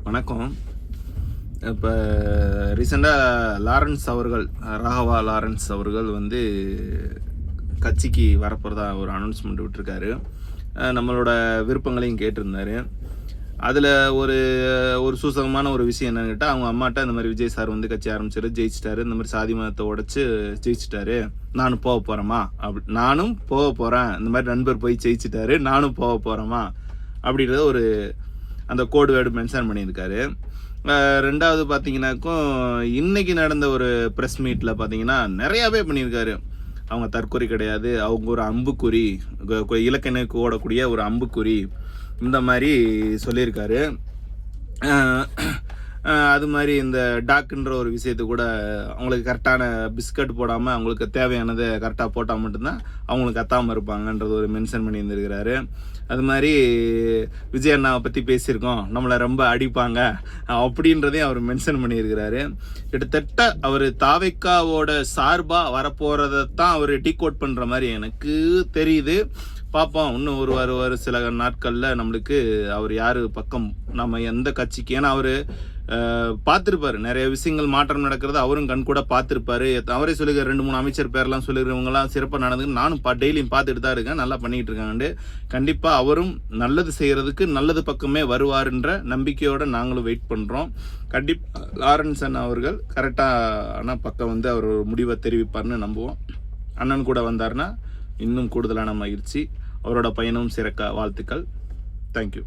வணக்கம். இப்போ ரீசெண்டாக ராகவா லாரன்ஸ் அவர்கள் வந்து கட்சிக்கு வரப்போகிறதா ஒரு அனௌன்ஸ்மெண்ட் விட்டுருக்காரு. நம்மளோட விருப்பங்களையும் கேட்டிருந்தாரு. அதில் ஒரு சூசகமான ஒரு விஷயம் என்னன்னு கேட்டால், அவங்க அம்மாட்ட இந்த மாதிரி விஜய் சார் வந்து கட்சி ஆரம்பிச்சாரு, ஜெயிச்சிட்டாரு, இந்த மாதிரி சாதி மதத்தை உடச்சி ஜெயிச்சிட்டாரு, நானும் போக போகிறேம்மா, நானும் போக போகிறேன், இந்த மாதிரி நண்பர் போய் ஜெயிச்சிட்டாரு, நானும் போக போகிறேம்மா அப்படின்றத அந்த கோடு வேர்டு மென்ஷன் பண்ணியிருக்காரு. ரெண்டாவது பார்த்தீங்கன்னாக்கும் இன்னைக்கு நடந்த ஒரு ப்ரெஸ் மீட்டில் பார்த்தீங்கன்னா நிறையாவே பண்ணியிருக்காரு. அவங்க தற்கொலை கிடையாது, அவங்க ஒரு அம்புக்குறி, இலக்கணுக்கு ஓடக்கூடிய ஒரு அம்புக்குறி, இந்த மாதிரி சொல்லியிருக்காரு. அது மாதிரி இந்த டாக்குன்ற ஒரு விஷயத்தை கூட அவங்களுக்கு கரெக்டான பிஸ்கட் போடாமல் அவங்களுக்கு தேவையானதை கரெக்டாக போட்டால் மட்டும்தான் அவங்களுக்கு கத்தாமல் இருப்பாங்கன்றது ஒரு மென்ஷன் பண்ணியிருந்திருக்கிறாரு. அது மாதிரி விஜய் அண்ணாவை பற்றி பேசியிருக்கோம், நம்மளை ரொம்ப அடிப்பாங்க அப்படின்றதையும் அவர் மென்ஷன் பண்ணியிருக்கிறாரு. கிட்டத்தட்ட அவர் தாவேக்காவோட சார்பாக வரப்போகிறதான் அவர் டீகோட் பண்ணுற மாதிரி எனக்கு தெரியுது. பார்ப்போம், இன்னும் ஒரு சில நாட்களில் நம்மளுக்கு அவர் யார் பக்கம், நம்ம எந்த கட்சிக்கு, ஏன்னா அவர் பார்த்துருப்பாரு நிறைய விஷயங்கள் மாற்றம் நடக்கிறது அவரும் கண் கூட பார்த்துருப்பாரு. அவரே சொல்லியிருக்காரு, 2-3 அமைச்சர் பேர்லாம் சொல்லியிருக்கவங்களாம் சிறப்பாக நடந்துக்கு நானும் டெய்லியும் பார்த்துட்டு தான் இருக்கேன், நல்லா பண்ணிக்கிட்டு இருக்காங்க. கண்டிப்பாக அவரும் நல்லது செய்கிறதுக்கு நல்லது பக்கமே வருவாருன்ற நம்பிக்கையோடு நாங்களும் வெயிட் பண்ணுறோம். கண்டிப்பாக லாரன்ஸ் அண்ணா அவர்கள் கரெக்டான பக்கம் வந்து அவர் முடிவை தெரிவிப்பார்னு நம்புவோம். அண்ணன் கூட வந்தார்னா இன்னும் கூடுதலான மகிழ்ச்சி. அவரோட பயணம் சிறக்க வாழ்த்துக்கள். தேங்க்யூ.